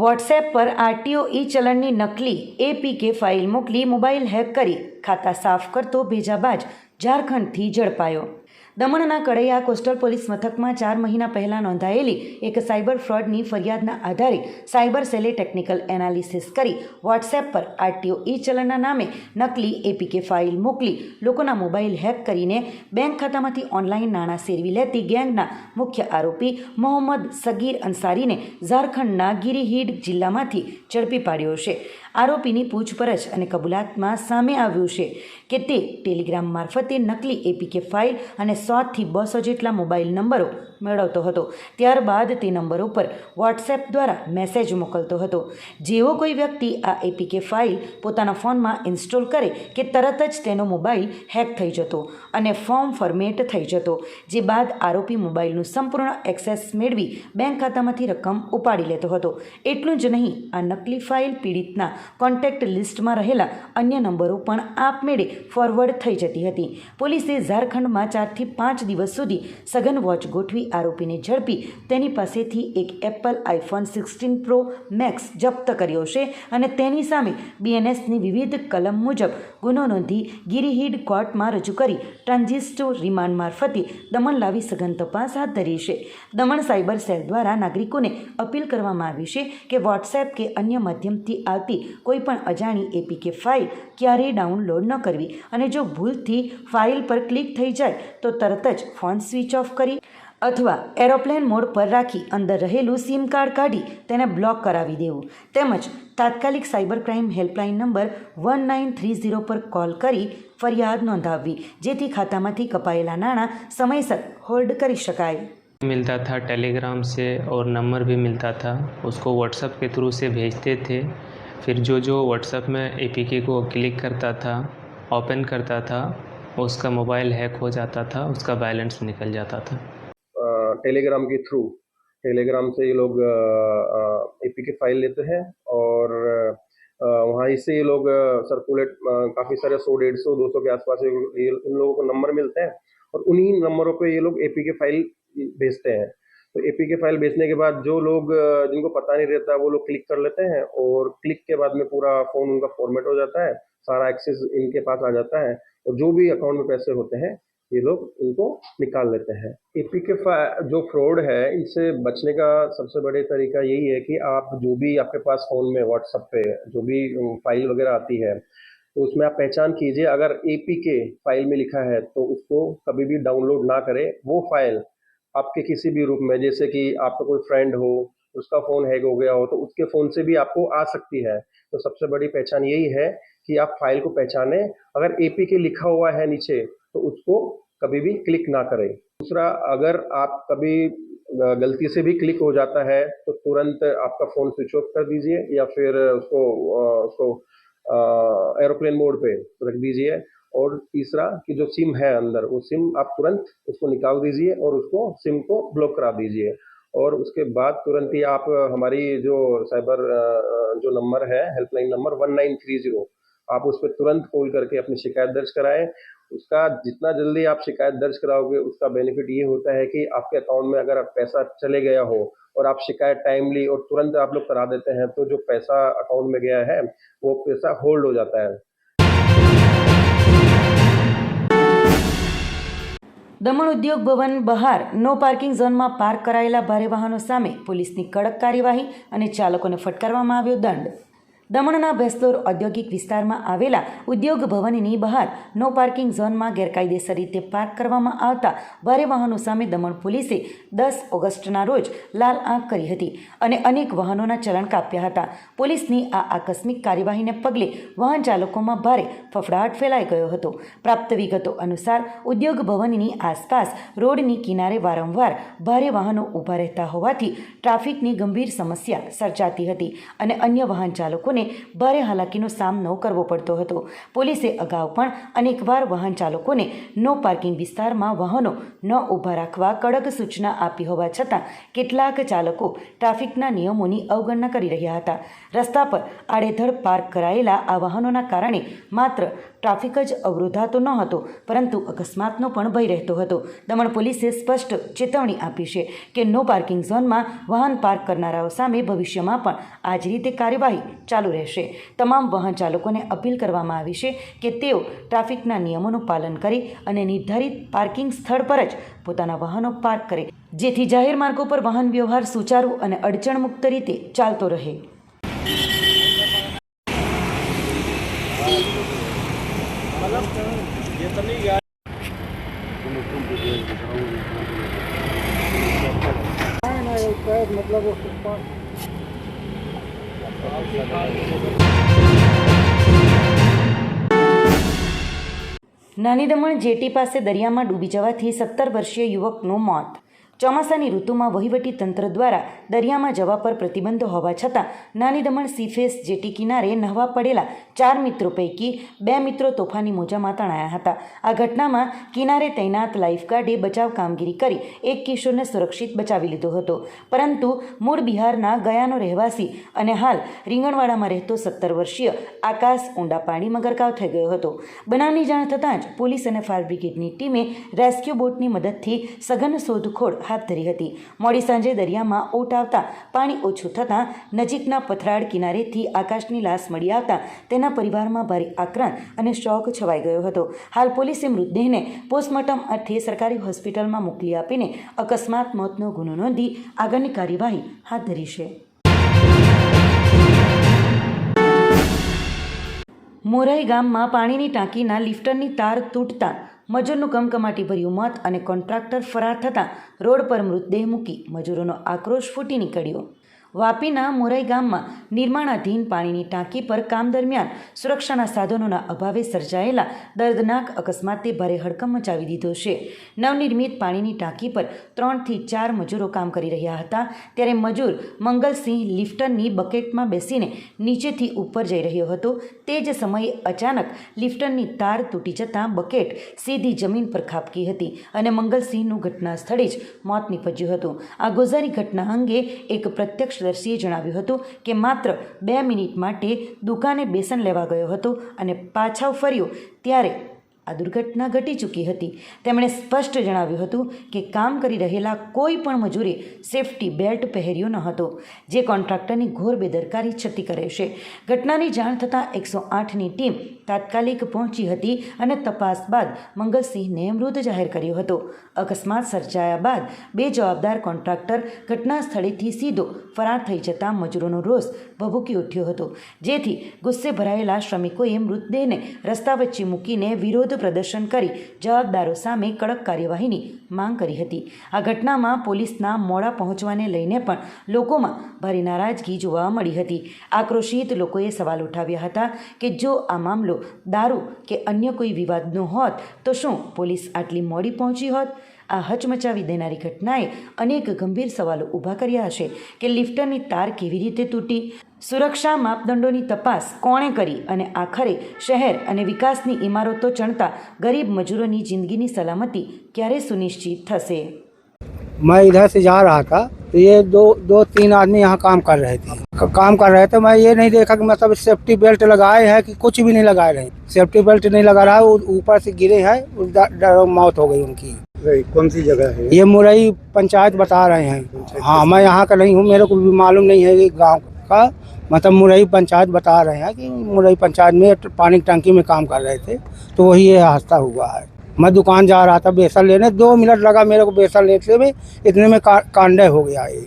WhatsApp પર RTO ઈ ચલણની નકલી APK file મોકલી મોબાઈલ હેક કરી ખાતા સાફ કરતો ભેજાબાજ ઝારખંડથી ઝડપાયો। દમણના કડૈયા કોસ્ટલ પોલીસ મથકમાં 4 મહિના પહેલાં નોંધાયેલી એક સાયબર ફ્રોડની ફરિયાદના આધારે સાયબર સેલે ટેકનિકલ એનાલિસિસ કરી વોટ્સએપ પર આરટીઓ ઈ ચલણના નામે નકલી એપીકે ફાઇલ મોકલી લોકોના મોબાઈલ હેક કરીને બેંક ખાતામાંથી ઓનલાઈન નાણાં સેરવી લેતી ગેંગના મુખ્ય આરોપી મોહમ્મદ સગીર અંસારીને ઝારખંડના ગિરિહીડ જિલ્લામાંથી ઝડપી પાડ્યો છે। આરોપીની પૂછપરછ અને કબૂલાતમાં સામે આવ્યું છે કે તે ટેલિગ્રામ મારફતે નકલી એપીકે ફાઇલ અને 100 થી 200 જેટલા મોબાઈલ નંબરો મેળવતો હતો। ત્યારબાદ તે નંબરો પર વોટ્સએપ દ્વારા મેસેજ મોકલતો હતો। જેવો કોઈ વ્યક્તિ આ એપીકે ફાઇલ પોતાના ફોનમાં ઇન્સ્ટોલ કરે કે તરત જ તેનો મોબાઈલ હેક થઈ જતો અને ફોર્મ ફોર્મેટ થઈ જતો, જે બાદ આરોપી મોબાઈલનું સંપૂર્ણ એક્સેસ મેળવી બેંક ખાતામાંથી રકમ ઉપાડી લેતો હતો। એટલું જ નહીં, આ નકલી ફાઇલ પીડિતના કોન્ટેક્ટ લિસ્ટમાં રહેલા અન્ય નંબરો પણ આપમેળે ફોરવર્ડ થઈ જતી હતી। પોલીસે ઝારખંડમાં 4 થી 5 દિવસ સુધી સઘન વોચ ગોઠવી આરોપીને ઝડપી તેની પાસેથી એક એપલ આઈફોન 16 પ્રો મેક્સ જપ્ત કર્યો છે અને તેની સામે બીએનએસની વિવિધ કલમ મુજબ ગુનો નોંધી ગિરિહીડ કોર્ટમાં રજૂ કરી ટ્રાન્ઝિસ્ટો રિમાન્ડ મારફતે દમણ લાવી સઘન તપાસ હાથ ધરી છે। દમણ સાયબર સેલ દ્વારા નાગરિકોને અપીલ કરવામાં આવી છે કે વોટ્સએપ કે અન્ય માધ્યમથી આવતી કોઈપણ અજાણી એપીકે ફાઇલ ક્યારેય ડાઉનલોડ ન કરવી અને જો ભૂલથી ફાઇલ પર ક્લિક થઈ જાય તો તરત જ ફોન સ્વિચ ઓફ કરી અથવા એરોપ્લેન મોડ પર રાખી અંદર રહેલું સિમ કાર્ડ કાઢી તેને બ્લોક કરાવી દેવું, તેમજ તાત્કાલિક સાયબર ક્રાઇમ હેલ્પલાઇન નંબર 1930 પર કોલ કરી ફરિયાદ નોંધાવવી, જેથી ખાતામાંથી કપાયેલા નાણાં समयसर होल्ड કરી શકાય। मिलता था टेलीग्राम से और नंबर भी मिलता था, उसको व्हाट्सएप के थ्रू से भेजते थे। फिर जो व्हाट्सएप में एपीके को क्लिक करता था, ओपन करता था, उसका मोबाइल हैक हो जाता था, उसका बैलेंस निकल जाता था। टेलीग्राम के थ्रू टेलीग्राम से ये लोग एपीके फाइल लेते हैं और वहाँ से ये लोग सर्कुलेट काफ़ी सारे 100, 150, 200 के आसपास ये इन लोगों को नंबर मिलते हैं और उन्हीं नंबरों पे ये लोग एपीके फाइल भेजते हैं। तो एपीके फाइल भेजने के बाद जो लोग जिनको पता नहीं रहता वो लोग क्लिक कर लेते हैं और क्लिक के बाद में पूरा फ़ोन उनका फॉर्मेट हो जाता है, सारा एक्सेस इनके पास आ जाता है और जो भी अकाउंट में पैसे होते हैं ये लोग इनको निकाल लेते हैं। एपीके जो फ्रॉड है, इनसे बचने का सबसे बड़े तरीका यही है कि आप जो भी आपके पास फ़ोन में व्हाट्सएप पे जो भी फाइल वगैरह आती है तो उसमें आप पहचान कीजिए, अगर एपीके फाइल में लिखा है तो उसको कभी भी डाउनलोड ना करें। वो फाइल आपके किसी भी रूप में, जैसे कि आपका कोई फ्रेंड हो, उसका फ़ोन हैक हो गया हो तो उसके फ़ोन से भी आपको आ सकती है। तो सबसे बड़ी पहचान यही है कि आप फाइल को पहचानें, अगर एपीके लिखा हुआ है नीचे तो उसको कभी भी क्लिक ना करें। दूसरा, अगर आप कभी गलती से भी क्लिक हो जाता है तो तुरंत आपका फ़ोन स्विच ऑफ कर दीजिए या फिर उसको एरोप्लेन मोड पे रख दीजिए। और तीसरा कि जो सिम है अंदर, वो सिम आप तुरंत उसको निकाल दीजिए और उसको सिम को ब्लॉक करा दीजिए। और उसके बाद तुरंत ही आप हमारी जो साइबर जो नंबर है, हेल्पलाइन नंबर 1930, आप उस पर तुरंत कॉल करके अपनी शिकायत दर्ज कराएं। उसका जितना जल्दी आप शिकायत दर्ज कराओगे उसका बेनिफिट ये होता है कि आपके अकाउंट में अगर पैसा चले गया हो और आप शिकायत टाइमली और तुरंत आप लोग करा देते हैं तो जो पैसा अकाउंट में गया है वो पैसा होल्ड हो जाता है। દમણ ઉદ્યોગ ભવન બહાર નો પાર્કિંગ ઝોનમાં પાર્ક કરાયેલા ભારે વાહનો સામે પોલીસની કડક કાર્યવાહી અને ચાલકોને ફટકારવામાં આવ્યો દંડ। દમણના ભેંસલોર ઔદ્યોગિક વિસ્તારમાં આવેલા ઉદ્યોગ ભવનની બહાર નો પાર્કિંગ ઝોનમાં ગેરકાયદેસર રીતે પાર્ક કરવામાં આવતા ભારે વાહનો સામે દમણ પોલીસે 10 ઓગસ્ટના રોજ લાલ આંખ કરી હતી અને અનેક વાહનોના ચલણ કાપ્યા હતા। પોલીસની આ આકસ્મિક કાર્યવાહીને પગલે વાહન ચાલકોમાં ભારે ફફડાટ ફેલાઈ ગયો હતો। પ્રાપ્ત વિગતો અનુસાર ઉદ્યોગ ભવનની આસપાસ રોડની કિનારે વારંવાર ભારે વાહનો ઊભા રહેતા હોવાથી ટ્રાફિકની ગંભીર સમસ્યા સર્જાતી હતી અને અન્ય વાહન ચાલકોને ભારે હાલાકીનો સામનો કરવો પડતો હતો। પોલીસે અગાઉ પણ અનેકવાર વાહન ચાલકોને નો પાર્કિંગ વિસ્તારમાં વાહનો ન ઊભા રાખવા કડક સૂચના આપી હોવા છતાં કેટલાક ચાલકો ટ્રાફિકના નિયમોની અવગણના કરી રહ્યા હતા। રસ્તા પર આડેધડ પાર્ક કરાયેલા આ વાહનોના કારણે માત્ર ટ્રાફિક જ અવરોધાતો ન હતો, પરંતુ અકસ્માતનો પણ ભય રહેતો હતો. દમણ પોલીસે સ્પષ્ટ ચેતવણી આપી છે કે નો પાર્કિંગ ઝોનમાં વાહન પાર્ક કરનારાઓ સામે ભવિષ્યમાં પણ આ જ રીતે કાર્યવાહી ચાલુ રહેશે. તમામ વાહન ચાલકોને અપીલ કરવામાં આવી છે કે તેઓ ટ્રાફિકના નિયમોનું પાલન કરે અને નિર્ધારિત પાર્કિંગ સ્થળ પર જ પોતાના વાહનો પાર્ક કરે, જેથી જાહેર માર્ગો પર વાહન વ્યવહાર સુચારુ અને અડચણમુક્ત રીતે ચાલતો રહે. નાની દમણ જેટી પાસે દરિયામાં ડૂબી જવાથી 17 વર્ષીય યુવકનું મોત. ચોમાસાની ઋતુમાં વહીવટી તંત્ર દ્વારા દરિયામાં જવા પર પ્રતિબંધ હોવા છતાં નાની દમણ સીફેસ જેટી કિનારે નહાવા પડેલા 4 મિત્રો પૈકી 2 મિત્રો તોફાની મોજામાં તણાયા હતા. આ ઘટનામાં કિનારે તૈનાત લાઇફગાર્ડે બચાવ કામગીરી કરી એક કિશોરને સુરક્ષિત બચાવી લીધો હતો, પરંતુ મૂળ બિહારના ગયાનો રહેવાસી અને હાલ રીંગણવાડામાં રહેતો 17 વર્ષીય આકાશ ઊંડા પાણીમાં ગરકાવ થઈ ગયો હતો. બનાવની જાણ થતાં જ પોલીસ અને ફાયર બ્રિગેડની ટીમે રેસ્ક્યુ બોટની મદદથી સઘન શોધખોળ હાથ ધરી હતી. મોડી સાંજે દરિયામાં ઓટ આવતા પાણી ઓછું થતાં નજીકના પથરાળ કિનારેથી આકાશની લાશ મળી આવતા તેના પરિવારમાં ભારે આક્રંદ અને શોક છવાઈ ગયો હતો. હાલ પોલીસે મૃતદેહને પોસ્ટમોર્ટમ અર્થે સરકારી હોસ્પિટલમાં મોકલી આપીને અકસ્માત મોતનો ગુનો નોંધી આગળની કાર્યવાહી હાથ ધરી છે. મોરાઈ ગામમાં પાણીની ટાંકીના લિફ્ટરની તાર તૂટતા મજૂરનું કમકમાટીભર્યું મોત અને કોન્ટ્રાક્ટર ફરાર થતાં રોડ પર મૃતદેહ મૂકી મજૂરોનો આક્રોશ ફૂટી નીકળ્યો. વાપીના મોરાઈ ગામમાં નિર્માણાધીન પાણીની ટાંકી પર કામ દરમિયાન સુરક્ષાના સાધનોના અભાવે સર્જાયેલા દર્દનાક અકસ્માતે ભારે હડકંપ મચાવી દીધો છે. નવનિર્મિત પાણીની ટાંકી પર 3 થી 4 મજૂરો કામ કરી રહ્યા હતા, ત્યારે મજૂર મંગલસિંહ લિફ્ટરની બકેટમાં બેસીને નીચેથી ઉપર જઈ રહ્યો હતો. તે જ સમયે અચાનક લિફ્ટરની તાર તૂટી જતાં બકેટ સીધી જમીન પર ખાબકી હતી અને મંગલસિંહનું ઘટના સ્થળે જ મોત નીપજ્યું હતું. આ ગોઝારી ઘટના અંગે એક પ્રત્યક્ષદર્શીએ જણાવ્યું હતું કે માત્ર 2 મિનિટ માટે દુકાને બેસન લેવા ગયો હતો અને પાછો ફર્યો ત્યારે આ દુર્ઘટના ઘટી ચૂકી હતી. તેમણે સ્પષ્ટ જણાવ્યું હતું કે કામ કરી રહેલા કોઈ પણ મજૂરે સેફટી બેલ્ટ પહેર્યો ન હતો, જે કોન્ટ્રાક્ટરની ઘોર બેદરકારી છતી કરે છે. ઘટનાની જાણ થતાં 108ની ટીમ તાત્કાલિક પહોંચી હતી અને તપાસ બાદ મંગલસિંહને મૃત જાહેર કર્યો હતો. અકસ્માત સર્જાયા બાદ 2 જવાબદાર કોન્ટ્રાક્ટર ઘટના સ્થળેથી સીધો ફરાર થઈ જતાં મજૂરોનો રોષ ભભૂકી ઉઠ્યો હતો, જેથી ગુસ્સે ભરાયેલા શ્રમિકોએ મૃતદેહને રસ્તા વચ્ચે મૂકીને વિરોધ પ્રદર્શન કરી જવાબદારો સામે કડક કાર્યવાહીની માંગ કરી હતી. આ ઘટનામાં પોલીસના મોડા પહોંચવાને લઈને પણ લોકોમાં ભારે નારાજગી જોવા મળી હતી. આક્રોશિત લોકોએ સવાલ ઉઠાવ્યા હતા કે જો આ મામલો દારૂ કે અન્ય કોઈ વિવાદનો હોત તો શું પોલીસ આટલી મોડી પહોંચી હોત? આ હચમચાવી દેનારી ઘટનાએ અનેક ગંભીર સવાલો ઊભા કર્યા છે કે લિફ્ટરની તાર કેવી રીતે તૂટી, સુરક્ષા માપદંડોની તપાસ કોણે કરી અને આખરે શહેર અને વિકાસની ઇમારતો ચણતા ગરીબ મજૂરોની જિંદગીની સલામતી ક્યારે સુનિશ્ચિત થશે? मैं इधर से जा रहा था तो ये दो तीन आदमी यहाँ काम कर रहे थे मैं ये नहीं देखा कि मतलब सेफ्टी बेल्ट लगाए हैं कि कुछ भी नहीं लगाए रहे. सेफ्टी बेल्ट नहीं लगा रहा है, ऊपर से गिरे हैं, मौत हो गई उनकी. कौन सी जगह है? ये मुरई पंचायत बता रहे हैं. हाँ, मैं यहाँ का नहीं हूँ, मेरे को भी मालूम नहीं है कि गाँव का, मतलब मुरई पंचायत बता रहे हैं कि मुरई पंचायत में पानी की टंकी में काम कर रहे थे तो वही ये हादसा हुआ है. मैं दुकान जा रहा था बेसन लेने, 2 मिनट लगा मेरे को बेसन लेने में, इतने में कांडे हो गया ये.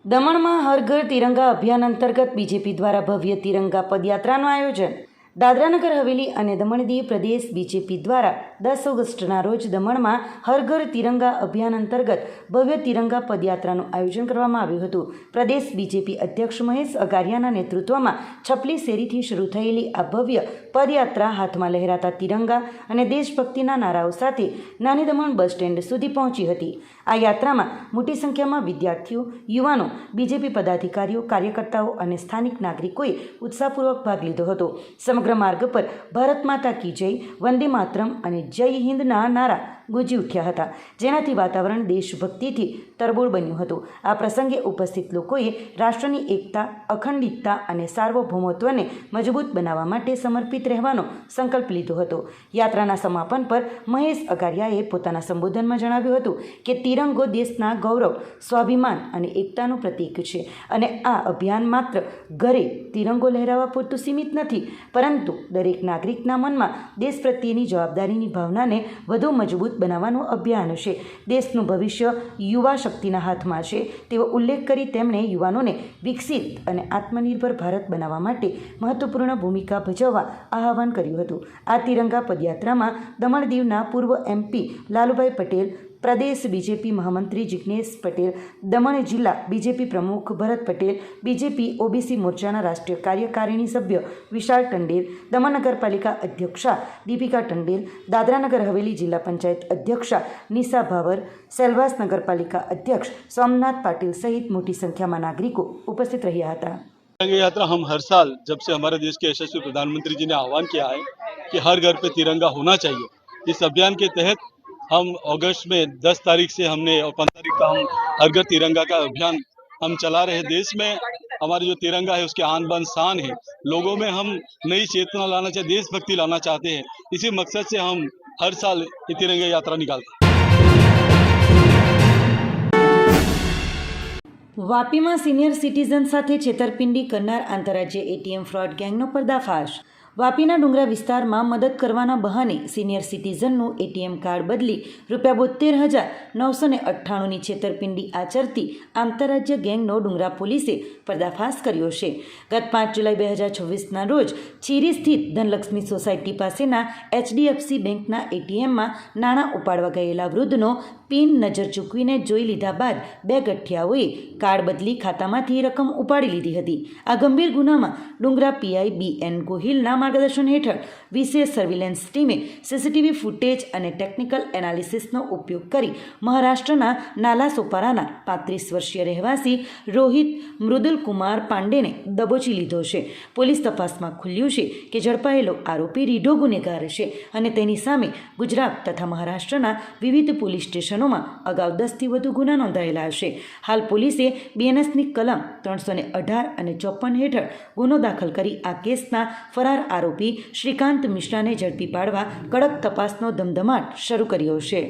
દમણમાં હર ઘર તિરંગા અભિયાન અંતર્ગત બીજેપી દ્વારા ભવ્ય તિરંગા પદયાત્રાનું આયોજન. દાદરાનગર હવેલી અને દમણ દીવ પ્રદેશ બીજેપી દ્વારા 10 ઓગસ્ટના રોજ દમણમાં હર ઘર તિરંગા અભિયાન અંતર્ગત ભવ્ય તિરંગા પદયાત્રાનું આયોજન કરવામાં આવ્યું હતું. પ્રદેશ બીજેપી અધ્યક્ષ મહેશ અગારિયાના નેતૃત્વમાં છપલી શેરીથી શરૂ થયેલી આ ભવ્ય પદયાત્રા હાથમાં લહેરાતા તિરંગા અને દેશભક્તિના નારાઓ સાથે નાની દમણ બસ સ્ટેન્ડ સુધી પહોંચી હતી. આ યાત્રામાં મોટી સંખ્યામાં વિદ્યાર્થીઓ, યુવાનો, બીજેપી પદાધિકારીઓ, કાર્યકર્તાઓ અને સ્થાનિક નાગરિકોએ ઉત્સાહપૂર્વક ભાગ લીધો હતો. સમગ્ર સમગ્ર માર્ગ પર ભારત માતા કી જય, વંદે માતરમ અને જય હિન્દના નારા ગુંજી ઉઠ્યા હતા, જેનાથી વાતાવરણ દેશભક્તિથી તરબોળ બન્યું હતું. આ પ્રસંગે ઉપસ્થિત લોકોએ રાષ્ટ્રની એકતા, અખંડિતતા અને સાર્વભૌમત્વને મજબૂત બનાવવા માટે સમર્પિત રહેવાનો સંકલ્પ લીધો હતો. યાત્રાના સમાપન પર મહેશ અગારિયાએ પોતાના સંબોધનમાં જણાવ્યું હતું કે તિરંગો દેશના ગૌરવ, સ્વાભિમાન અને એકતાનું પ્રતીક છે અને આ અભિયાન માત્ર ઘરે તિરંગો લહેરાવવા પૂરતું સીમિત નથી, પરંતુ દરેક નાગરિકના મનમાં દેશ પ્રત્યેની જવાબદારીની ભાવનાને વધુ મજબૂત બનાવવાનું અભિયાન છે. દેશનું ભવિષ્ય યુવા શક્તિના હાથમાં છે તેવો ઉલ્લેખ કરી તેમણે યુવાનોને વિકસિત અને આત્મનિર્ભર ભારત બનાવવા માટે મહત્વપૂર્ણ ભૂમિકા ભજવવા આહ્વાન કર્યું હતું. આ તિરંગા પદયાત્રામાં દમણ દીવના પૂર્વ MP લાલુભાઈ પટેલ, પ્રદેશ બીજેપી મહામંત્રી જિગ્નેશ પટેલ, દમણ જિલ્લા બીજેપી પ્રમુખ ભરત પટેલ, બીજેપી OBC મોરચાના રાષ્ટ્રીય કાર્યકારિણી સભ્ય વિશાલ ટંડેલ, દમણ નગરપાલિકા અધ્યક્ષા દીપિકા ટંડેલ, દાદરાનગર હવેલી જિલ્લા પંચાયત અધ્યક્ષા નિશા ભાવર, સેલવાસ નગરપાલિકા અધ્યક્ષ સોમનાથ પાટીલ સહિત મોટી સંખ્યામાં નાગરિકો ઉપસ્થિત રહ્યા હતા. तिरंगा यात्रा हम हर साल जब से हमारे देश के यशस्वी प्रधानमंत्री जी ने आह्वान किया है कि हर घर पे तिरंगा होना चाहिए, इस अभियान के तहत हम अगस्त में 10 तारीख से हमने और 15 तारीख का हम हर घर तिरंगा का अभियान हम चला रहे हैं. देश में हमारा जो तिरंगा है उसके आन बान शान है. लोगों में हम नई चेतना लाना चाहते, देशभक्ति लाना चाहते हैं. इसी मकसद से हम हर साल ये तिरंगा यात्रा निकालते हैं. વાપીમાં સિનિયર સિટીઝન સાથે છેતરપિંડી કરનાર આંતરરાજ્ય ATM ફ્રોડ ગેંગનો પર્દાફાશ. વાપીના ડુંગરા વિસ્તારમાં મદદ કરવાના બહાને સિનિયર સિટીઝનનું ATM કાર્ડ બદલી ₹72,998ની છેતરપિંડી આચરતી આંતરરાજ્ય ગેંગનો ડુંગરા પોલીસે પર્દાફાશ કર્યો છે. ગત 5 જુલાઈ 2024ના રોજ ચીરી સ્થિત ધનલક્ષ્મી સોસાયટી પાસેના HDFC બેંકના ATMમાં નાણાં ઉપાડવા ગયેલા વૃદ્ધનો પિન નજર ચૂકવીને જોઈ લીધા બાદ બે ગઠિયાઓએ કાર્ડ બદલી ખાતામાંથી રકમ ઉપાડી લીધી હતી. આ ગંભીર ગુનામાં ડુંગરા PI BN ગોહિલના માર્ગદર્શન હેઠળ વિશેષ સર્વેલન્સ ટીમે CCTV ફૂટેજ અને ટેકનિકલ એનાલિસિસનો ઉપયોગ કરી મહારાષ્ટ્રના નાલા સોપારાના 35 વર્ષીય રહેવાસી રોહિત મૃદુલકુમાર પાંડેને દબોચી લીધો છે. પોલીસ તપાસમાં ખુલ્યું છે કે ઝડપાયેલો આરોપી રીઢો ગુનેગાર છે અને તેની સામે ગુજરાત તથા મહારાષ્ટ્રના વિવિધ પોલીસ સ્ટેશનોમાં અગાઉ 10થી વધુ ગુના નોંધાયેલા છે. હાલ પોલીસે BNSની કલમ 318 અને 54 હેઠળ ગુનો દાખલ કરી આ કેસના ફરાર આરોપી શ્રીકાંત મિશ્રાને ઝડપી પાડવા કડક તપાસનો ધમધમાટ શરૂ કર્યો છે.